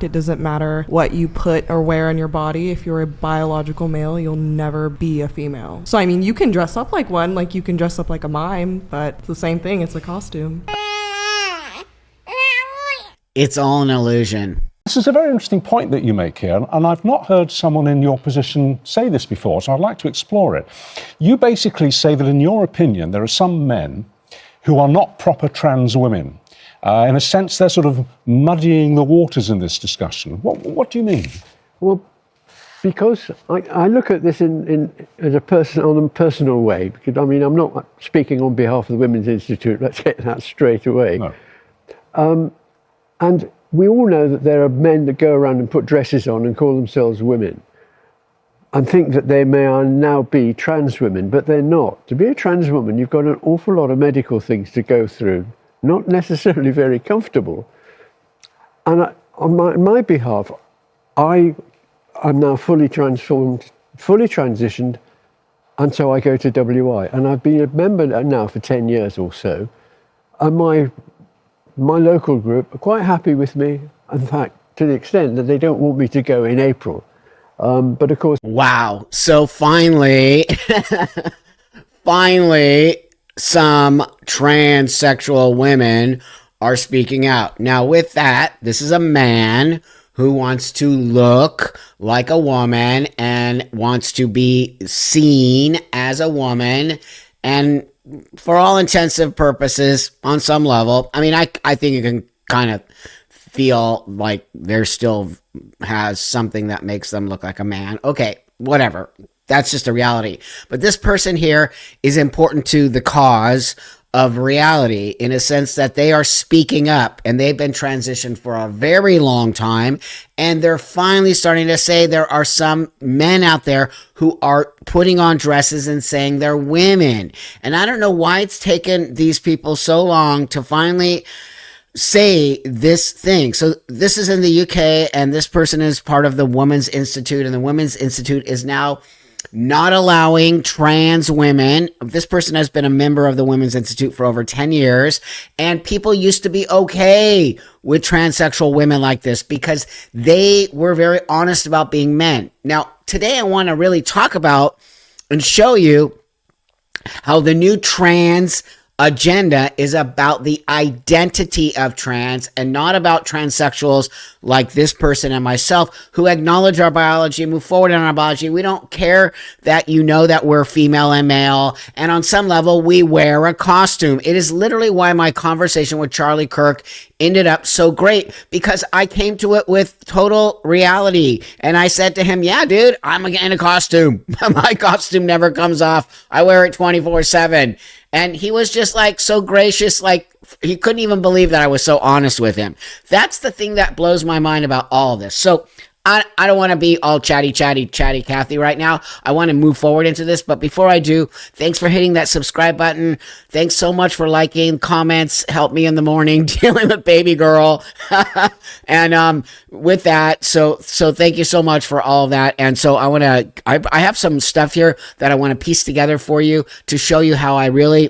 It doesn't matter what you put or wear on your body. If you're a biological male, you'll never be a female. So, I mean, you can dress up like one, like you can dress up like a mime, but it's the same thing. It's a costume. It's all an illusion. This is a very interesting point that you make here, and I've not heard someone in your position say this before, so I'd like to explore it. You basically say that, in your opinion, there are some men who are not proper trans women. In a sense, they're sort of muddying the waters in this discussion. What do you mean? Well, because I look at this in as a personal way, because I mean, I'm not speaking on behalf of the Women's Institute, let's get that straight away. No. And we all know that there are men that go around and put dresses on and call themselves women and think that they may now be trans women, but they're not. To be a trans woman, you've got an awful lot of medical things to go through, not necessarily very comfortable. And on my behalf, I am now fully transformed, fully transitioned, and so I go to WI. And I've been a member now for 10 years or so, and my local group are quite happy with me, in fact, to the extent that they don't want me to go in April. But of course... Wow. So finally, some transsexual women are speaking out. Now, with that, this is a man who wants to look like a woman and wants to be seen as a woman. And for all intensive purposes, on some level, I mean, I think you can kind of feel like there still has something that makes them look like a man. Okay, whatever. That's just a reality. But this person here is important to the cause of reality in a sense that they are speaking up, and they've been transitioned for a very long time. And they're finally starting to say there are some men out there who are putting on dresses and saying they're women. And I don't know why it's taken these people so long to finally say this thing. So this is in the UK, and this person is part of the Women's Institute, and the Women's Institute is now not allowing trans women. This person has been a member of the Women's Institute for over 10 years, and people used to be okay with transsexual women like this because they were very honest about being men. Now, today I want to really talk about and show you how the new trans agenda is about the identity of trans and not about transsexuals like this person and myself who acknowledge our biology, move forward in our biology. We don't care that you know that we're female and male, and on some level we wear a costume. It is literally why my conversation with Charlie Kirk ended up so great, because I came to it with total reality, and I said to him, yeah, dude, I'm in a costume. My costume never comes off. I wear it 24/7. And he was just like so gracious, like he couldn't even believe that I was so honest with him. That's the thing that blows my mind about all of this. So I don't want to be all chatty Cathy right now. I want to move forward into this. But before I do, thanks for hitting that subscribe button. Thanks so much for liking, comments, help me in the morning dealing with baby girl. And with that, so thank you so much for all of that. And so I have some stuff here that I want to piece together for you to show you how I really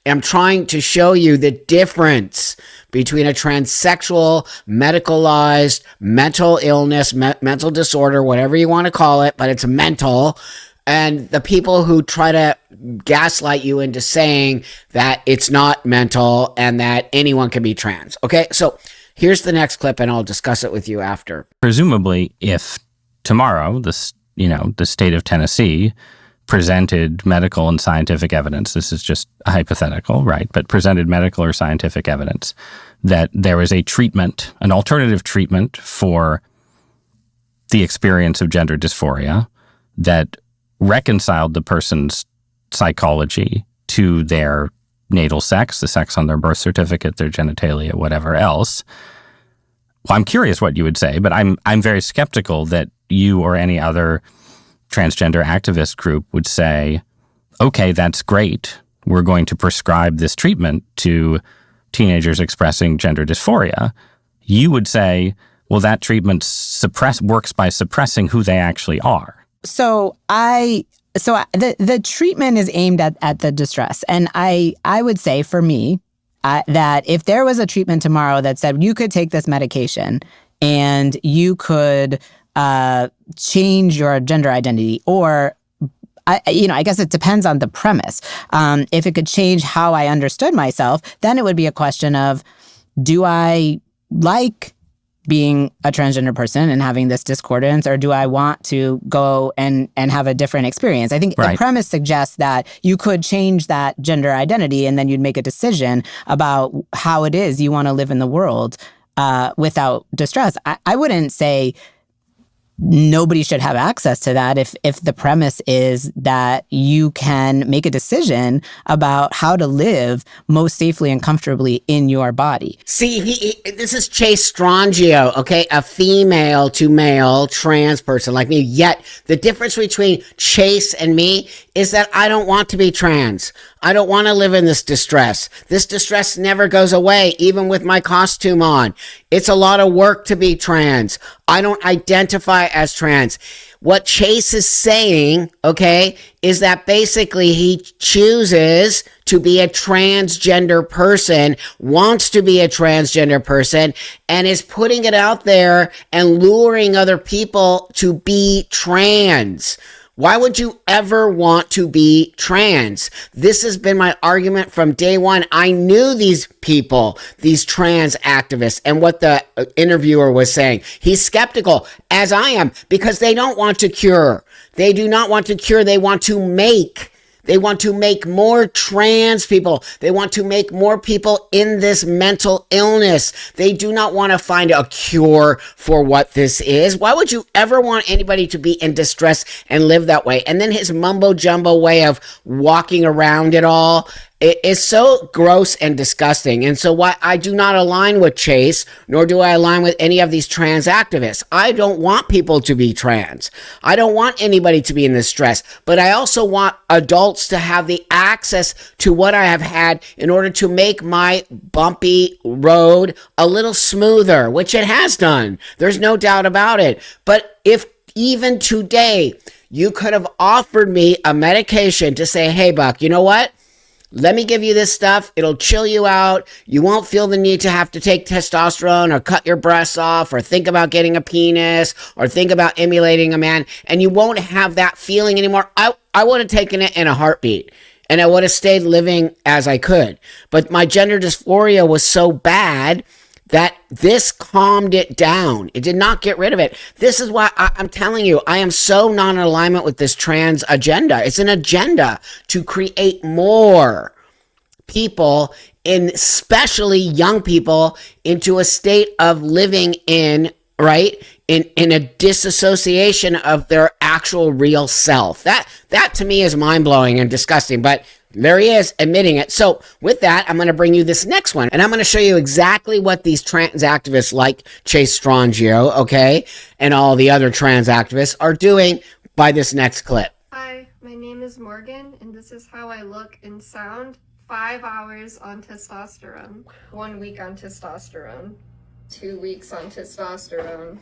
am trying to show you the difference between a transsexual, medicalized, mental illness, mental disorder, whatever you want to call it, but it's mental, and the people who try to gaslight you into saying that it's not mental and that anyone can be trans. Okay, so here's the next clip, and I'll discuss it with you after. Presumably, if tomorrow the state of Tennessee presented medical and scientific evidence, this is just a hypothetical, right, but presented medical or scientific evidence that there is a treatment, an alternative treatment for the experience of gender dysphoria that reconciled the person's psychology to their natal sex, the sex on their birth certificate, their genitalia, whatever else. Well, I'm curious what you would say, but I'm very skeptical that you or any other transgender activist group would say, okay, that's great. We're going to prescribe this treatment to teenagers expressing gender dysphoria. You would say, well, that treatment works by suppressing who they actually are. So the treatment is aimed at the distress. And I would say for me that if there was a treatment tomorrow that said you could take this medication and you could change your gender identity, or I guess it depends on the premise. If it could change how I understood myself, then it would be a question of, do I like being a transgender person and having this discordance, or do I want to go and have a different experience? I think the premise suggests that you could change that gender identity, and then you'd make a decision about how it is you want to live in the world without distress. I wouldn't say nobody should have access to that if the premise is that you can make a decision about how to live most safely and comfortably in your body. See, this is Chase Strongio, okay? A female to male trans person like me. Yet the difference between Chase and me is that I don't want to be trans. I don't want to live in this distress. This distress never goes away, even with my costume on. It's a lot of work to be trans. I don't identify as trans. What Chase is saying, okay, is that basically he chooses to be a transgender person, wants to be a transgender person, and is putting it out there and luring other people to be trans. Why would you ever want to be trans? This has been my argument from day one. I knew these people, these trans activists, and what the interviewer was saying. He's skeptical, as I am, because they don't want to cure. They do not want to cure. They want to make. They want to make more trans people. They want to make more people in this mental illness. They do not want to find a cure for what this is. Why would you ever want anybody to be in distress and live that way? And then his mumbo jumbo way of walking around it all, it is so gross and disgusting. And so why I do not align with Chase, nor do I align with any of these trans activists. I don't want people to be trans. I don't want anybody to be in this stress. But I also want adults to have the access to what I have had in order to make my bumpy road a little smoother, which it has done. There's no doubt about it. But if even today you could have offered me a medication to say, hey, Buck, you know what? Let me give you this stuff. It'll chill you out. You won't feel the need to have to take testosterone or cut your breasts off or think about getting a penis or think about emulating a man. And you won't have that feeling anymore. I would have taken it in a heartbeat, and I would have stayed living as I could. But my gender dysphoria was so bad that this calmed it down. It did not get rid of it. This is why I'm telling you, I am so non-alignment with this trans agenda. It's an agenda to create more people, and especially young people, into a state of living in a disassociation of their actual real self. That to me is mind-blowing and disgusting, but there he is admitting it. So with that, I'm going to bring you this next one, and I'm going to show you exactly what these trans activists like Chase Strongio, okay, and all the other trans activists are doing by this next clip. Hi, my name is Morgan, and this is how I look and sound. 5 hours on testosterone, 1 week on testosterone, 2 weeks on testosterone,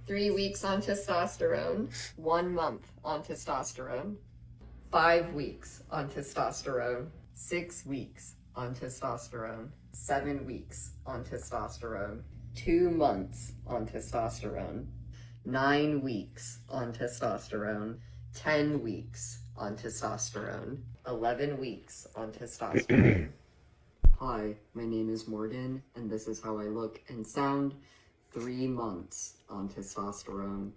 3 weeks on testosterone, 1 month on testosterone, 5 weeks on testosterone, 6 weeks on testosterone, 7 weeks on testosterone, 2 months on testosterone, 9 weeks on testosterone, 10 weeks on testosterone, 11 weeks on testosterone. Hi, my name is Morgan, and this is how I look and sound. 3 months on testosterone.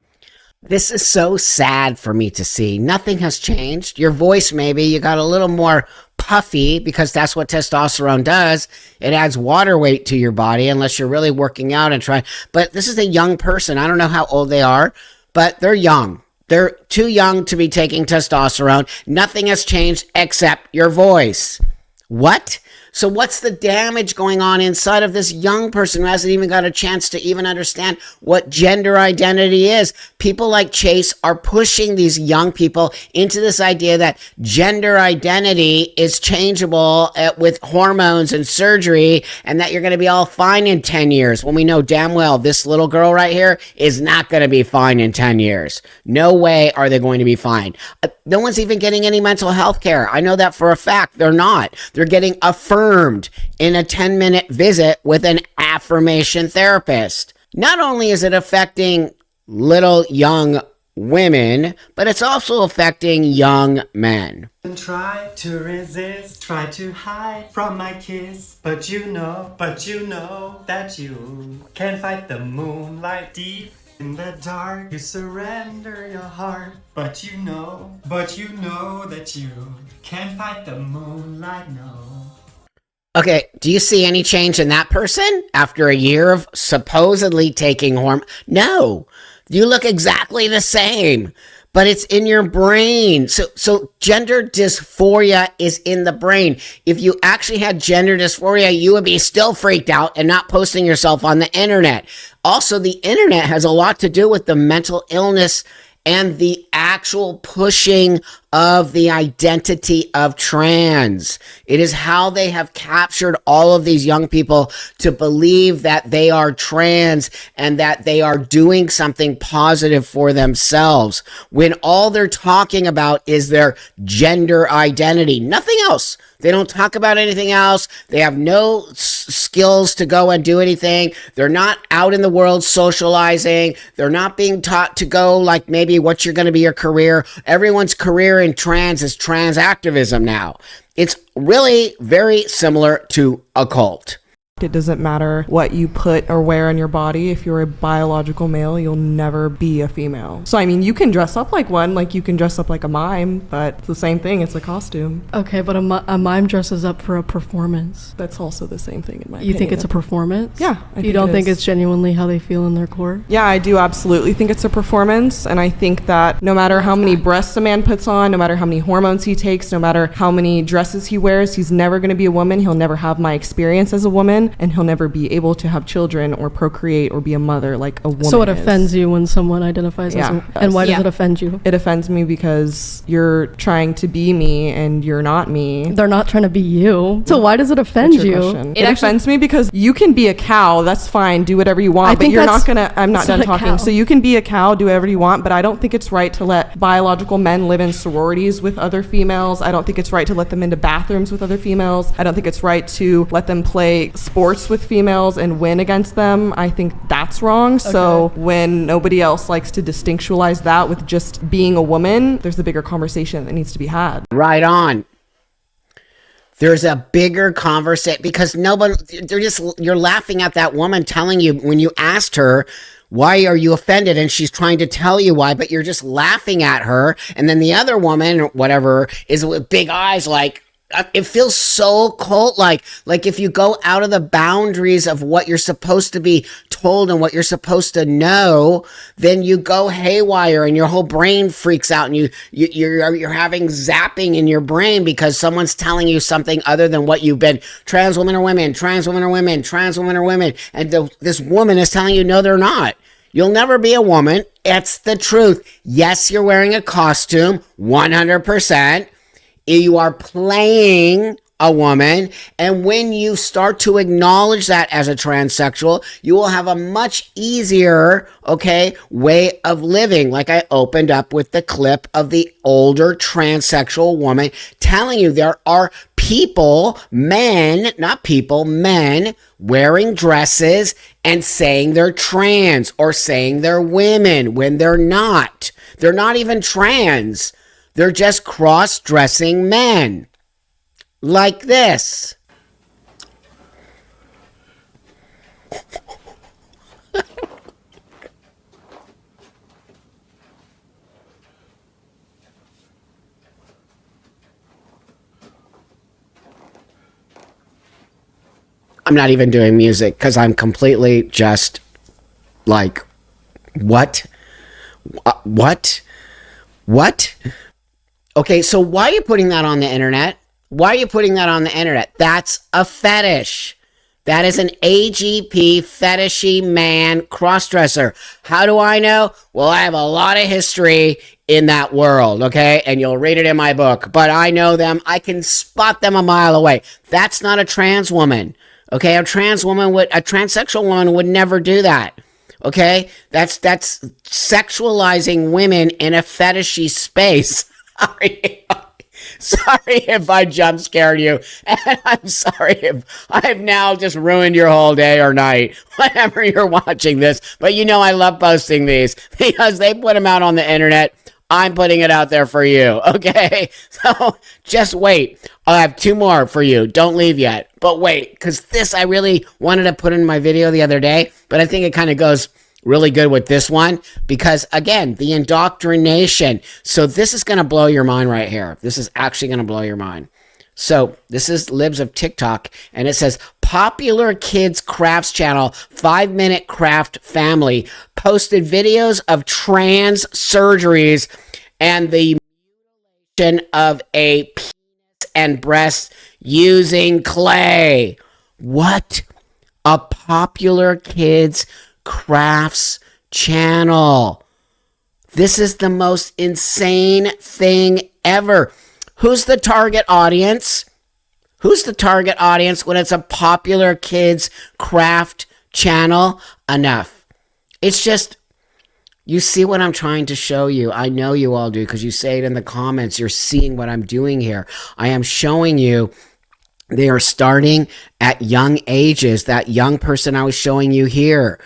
This is so sad for me to see. Nothing has changed. Your voice, maybe, you got a little more puffy because that's what testosterone does. It adds water weight to your body unless you're really working out and trying. But this is a young person. I don't know how old they are, but they're young. They're too young to be taking testosterone. Nothing has changed except your voice. What? So what's the damage going on inside of this young person who hasn't even got a chance to even understand what gender identity is? People like Chase are pushing these young people into this idea that gender identity is changeable with hormones and surgery, and that you're going to be all fine in 10 years, when we know damn well this little girl right here is not going to be fine in 10 years. No way are they going to be fine. No one's even getting any mental health care. I know that for a fact. They're not. They're getting affirmed in a 10-minute visit with an affirmation therapist. not only is it affecting little young women, but it's also affecting young men. Try to resist, try to hide from my kiss, but you know that you can't fight the moonlight deep in the dark. You surrender your heart, but you know that you can't fight the moonlight, no. Okay, do you see any change in that person after a year of supposedly taking hormone? No, you look exactly the same, but it's in your brain. So gender dysphoria is in the brain. If you actually had gender dysphoria, you would be still freaked out and not posting yourself on the internet. Also, the internet has a lot to do with the mental illness and the actual pushing of the identity of trans. It is how they have captured all of these young people to believe that they are trans and that they are doing something positive for themselves, when all they're talking about is their gender identity, nothing else. They don't talk about anything else. They have no skills to go and do anything. They're not out in the world socializing. They're not being taught to go like maybe what you're going to be your career. Everyone's career in trans is trans activism now. It's really very similar to a cult. It doesn't matter what you put or wear on your body. If you're a biological male, you'll never be a female. So, I mean, you can dress up like one, like you can dress up like a mime, but it's the same thing. It's a costume. Okay, but a mime dresses up for a performance. That's also the same thing in my opinion. You think it's a performance? Yeah. You don't think it's genuinely how they feel in their core? Yeah, I do absolutely think it's a performance. And I think that no matter how many breasts a man puts on, no matter how many hormones he takes, no matter how many dresses he wears, he's never going to be a woman. He'll never have my experience as a woman. And he'll never be able to have children or procreate or be a mother like a woman. So it offends you when someone identifies as a... And why does it offend you? It offends me because you're trying to be me and you're not me. They're not trying to be you. So why does it offend you? It offends me because you can be a cow, that's fine, do whatever you want, but you're not gonna... I'm not done talking. So you can be a cow, do whatever you want, but I don't think it's right to let biological men live in sororities with other females. I don't think it's right to let them into bathrooms with other females. I don't think it's right to let them play sports with females and win against them. I think that's wrong. Okay. So when nobody else likes to distinctualize that with just being a woman, there's a bigger conversation that needs to be had. Right on. There's a bigger conversation because you're laughing at that woman telling you when you asked her, why are you offended? And she's trying to tell you why, but you're just laughing at her. And then the other woman, or whatever, is with big eyes like, it feels so cult-like. Like if you go out of the boundaries of what you're supposed to be told and what you're supposed to know, then you go haywire and your whole brain freaks out and you're having zapping in your brain because someone's telling you something other than what you've been. Trans women are women, trans women are women, trans women are women. And this woman is telling you, no, they're not. You'll never be a woman. It's the truth. Yes, you're wearing a costume, 100%. You are playing a woman, and when you start to acknowledge that as a transsexual, you will have a much easier, way of living. Like I opened up with the clip of the older transsexual woman telling you there are people, men, not people, men wearing dresses and saying they're trans or saying they're women when they're not. They're not even trans. They're just cross-dressing men. Like this. I'm not even doing music because I'm completely just like, what? What? Okay, so why are you putting that on the internet? Why are you putting that on the internet? That's a fetish. That is an AGP fetishy man crossdresser. How do I know? Well, I have a lot of history in that world, okay? And you'll read it in my book. But I know them. I can spot them a mile away. That's not a trans woman, okay? A transsexual woman would never do that. Okay? That's sexualizing women in a fetishy space. Sorry if I jump scared you. And I'm sorry if I've now just ruined your whole day or night, whenever you're watching this. But you know I love posting these because they put them out on the internet. I'm putting it out there for you, okay? So just wait. I'll have 2 more for you. Don't leave yet. But wait, because this I really wanted to put in my video the other day, but I think it kind of goes really good with this one because, again, the indoctrination. So this is going to blow your mind right here. This is actually going to blow your mind. So this is Libs of TikTok, and it says, popular kids crafts channel 5-Minute Craft Family posted videos of trans surgeries and the mutilation of a penis and breast using clay. What? A popular kids crafts channel. This is the most insane thing ever. Who's the target audience? Who's the target audience when it's a popular kids craft channel? Enough. It's just, you see what I'm trying to show you. I know you all do because you say it in the comments. You're seeing what I'm doing here. I am showing you they are starting at young ages. That young person I was showing you here,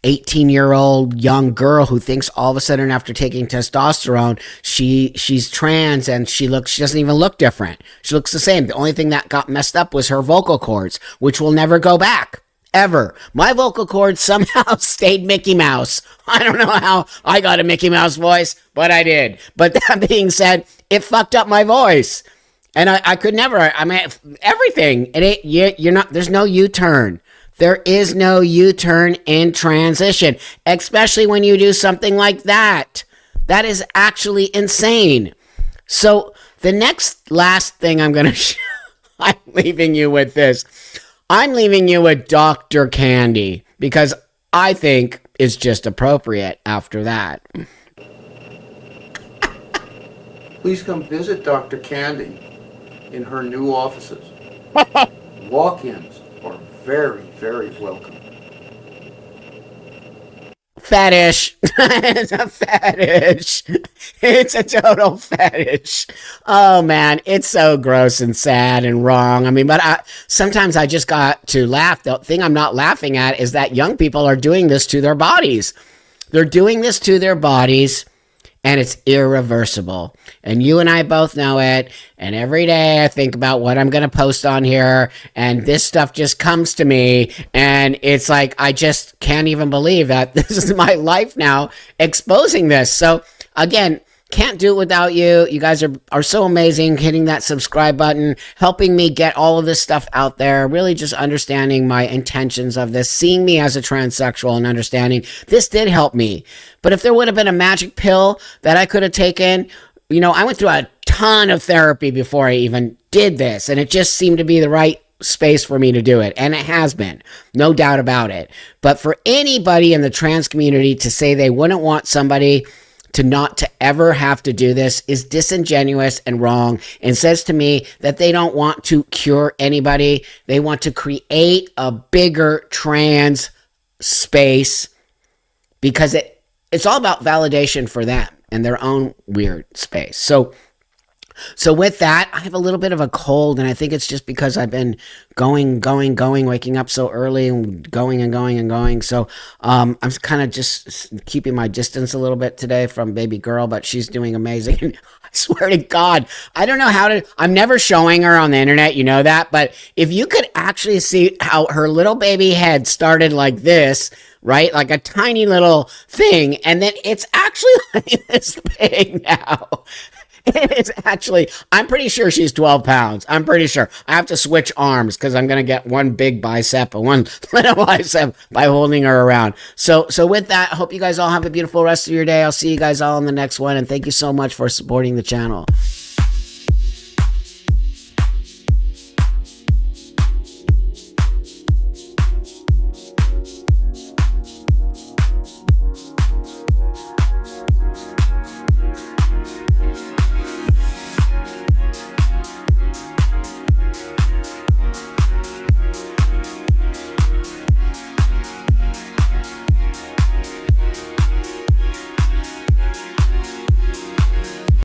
18-year-old young girl who thinks all of a sudden after taking testosterone, she's trans and she doesn't even look different. She looks the same. The only thing that got messed up was her vocal cords, which will never go back. Ever. My vocal cords somehow stayed Mickey Mouse. I don't know how I got a Mickey Mouse voice, but I did. But that being said, it fucked up my voice. And I could never, I mean, everything. You're not, there's no U-turn. There is no U-turn in transition, especially when you do something like that. That is actually insane. So the last thing I'm going to I'm leaving you with this. I'm leaving you with Dr. Candy because I think it's just appropriate after that. Please come visit Dr. Candy in her new offices. Walk-ins are very, very welcome. Fetish. It's a fetish. It's a total fetish. Oh man, it's so gross and sad and wrong. I mean, but sometimes I just got to laugh. The thing I'm not laughing at is that young people are doing this to their bodies. They're doing this to their bodies. And it's irreversible. And you and I both know it. And every day I think about what I'm going to post on here. And this stuff just comes to me. And it's like, I just can't even believe that this is my life now exposing this. So again, can't do it without you. You guys are so amazing. Hitting that subscribe button, helping me get all of this stuff out there, really just understanding my intentions of this, seeing me as a transsexual and understanding this did help me. But if there would have been a magic pill that I could have taken, you know, I went through a ton of therapy before I even did this, and it just seemed to be the right space for me to do it. And it has been, no doubt about it. But for anybody in the trans community to say they wouldn't want somebody to not to ever have to do this is disingenuous and wrong, and says to me that they don't want to cure anybody. They want to create a bigger trans space because it's all about validation for them and their own weird space. So with that, I have a little bit of a cold, and I think it's just because I've been going, waking up so early and going. So I'm kind of just keeping my distance a little bit today from baby girl, but she's doing amazing. I swear to God, I don't know I'm never showing her on the internet, you know that, but if you could actually see how her little baby head started like this, right? Like a tiny little thing, and then it's actually like this big now. It is actually, I'm pretty sure she's 12 pounds. I'm pretty sure. I have to switch arms because I'm going to get one big bicep and one little bicep by holding her around. So with that, I hope you guys all have a beautiful rest of your day. I'll see you guys all in the next one. And thank you so much for supporting the channel.